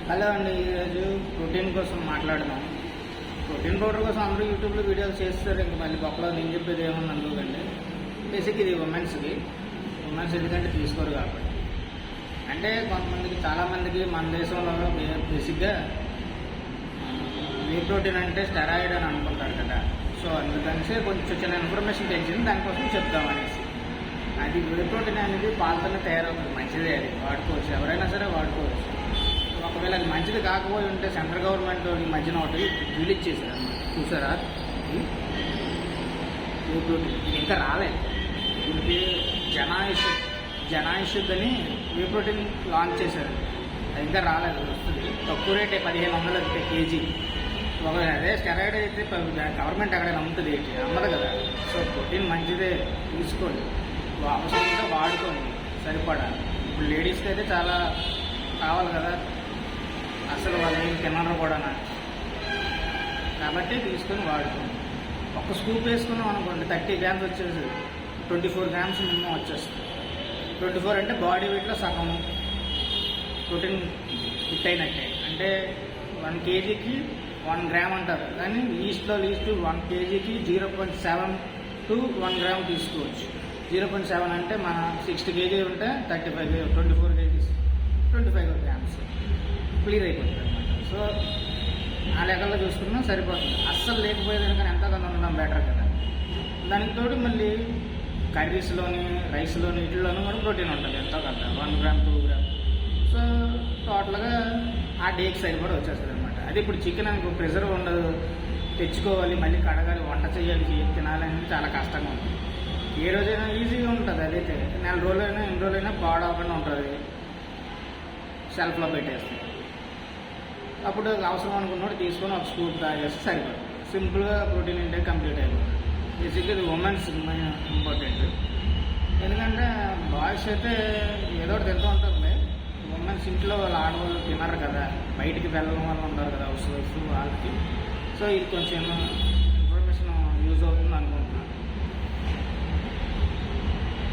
Hello అండి, ఈరోజు protein కోసం మాట్లాడదాం. ప్రోటీన్ పౌడర్ కోసం అందరూ యూట్యూబ్లో వీడియోలు చేస్తారు. ఇంకా మళ్ళీ పక్కలో నేను చెప్పేది ఏమన్నా అందుకండి. బేసిక్ ఇది ఉమెన్స్ ఎందుకంటే తీసుకోరు కాబట్టి. అంటే కొంతమందికి చాలామందికి మన దేశంలో బేసిక్గా వే ప్రోటీన్ అంటే స్టెరాయిడ్ అని అనుకుంటారు కదా. సో అందుకని కొంచెం చిన్న ఇన్ఫర్మేషన్ తెలిసింది, దానికోసం చెప్తామనేసి. అది వే ప్రోటీన్ అనేది పాలతోనే తయారవుతుంది, మంచిదే, అది వాడుకోవచ్చు, ఎవరైనా సరే వాడుకోవచ్చు. ఒకవేళ అది మంచిది కాకపోయి ఉంటే సెంట్రల్ గవర్నమెంట్ ఈ మధ్యన ఒకటి రిలీజ్ చేశారు, చూసారా? వే ప్రోటీన్ ఇది ఇంకా రాలేదు. దీనికి జనాయుష్ అని వే ప్రోటీన్ లాంచ్ చేశారు. అది ఇంకా రాలేదు, వస్తుంది. తక్కువ రేటే 1500 కేజీ. ఒకవేళ అదే స్టెరాయిడ్ అయితే గవర్నమెంట్ అక్కడ అమ్ముతుంది, అమ్మదు కదా. సో ప్రోటీన్ మంచిదే, తీసుకోండి, అవసరంగా వాడుకోండి, సరిపడా. ఇప్పుడు లేడీస్కి అయితే చాలా కావాలి కదా, అసలు వాళ్ళు ఏం తినరు కూడా కాబట్టి తీసుకొని వాడుకోండి. ఒక స్కూప్ వేసుకున్నాం అనుకోండి, 30 గ్రామ్స్ వచ్చేసి 24 గ్రామ్స్ మినిమం వచ్చేస్తుంది. 24 అంటే బాడీ వెయిట్లో సగం ప్రోటీన్ ఫిట్ అయినట్టే. అంటే 1 కేజీకి 1 గ్రామ్ అంటారు, కానీ లీస్ట్ 1 కేజీకి 0.7 to 1 గ్రామ్ తీసుకోవచ్చు. 0.7 అంటే మన 60 కేజీ ఉంటే 24 కేజీస్ 25 గ్రామ్స్ క్లియర్ అయిపోతుంది అనమాట. సో ఆ లెక్కల్లో చూసుకున్నా సరిపోతుంది. అస్సలు లేకపోయేదానికన్నా ఎంతో కొంత ఉండడం బెటర్ కదా. దానికి తోడు మళ్ళీ కర్రీస్లోని, రైస్లోని, వీటిలోనూ కూడా ప్రోటీన్ ఉంటుంది ఎంతో కొంత, 1 గ్రామ్ 2 గ్రామ్. సో టోటల్గా ఆ డేకి సరిపడా వచ్చేస్తుంది అనమాట. అది ఇప్పుడు చికెన్ అనుకో, ప్రెజర్ ఉండదు, తెచ్చుకోవాలి, మళ్ళీ కడగాలి, వంట చేయాలి, తినాలనేది చాలా కష్టంగా ఉంటుంది. ఏ రోజైనా ఈజీగా ఉంటుంది. అదైతే నెల రోజులైనా, ఎన్ని రోజులైనా పాడవకుండా ఉంటుంది, షెల్ఫ్లో పెట్టేస్తాం. అప్పుడు అవసరం అనుకున్నప్పుడు తీసుకొని ఒక స్కూప్ తాగేస్తే సరిపోతుంది. సింపుల్గా ప్రోటీన్ ఇంటేక్ కంప్లీట్ అయిపోతుంది. బేసిక్గా ఇది ఉమెన్స్ ఇంపార్టెంట్. ఎందుకంటే బాయ్స్ అయితే ఏదో ఒకటి తింటూ ఉంటుంది, ఉమెన్స్ ఇంట్లో వాళ్ళు ఆడవాళ్ళు తినరు కదా, బయటికి వెళ్ళడం వల్ల ఉంటారు కదా హౌస్ వైఫ్ వాళ్ళకి. సో ఇది కొంచెం ఇన్ఫర్మేషన్ యూజ్ అవుతుంది అనుకుంటున్నాను.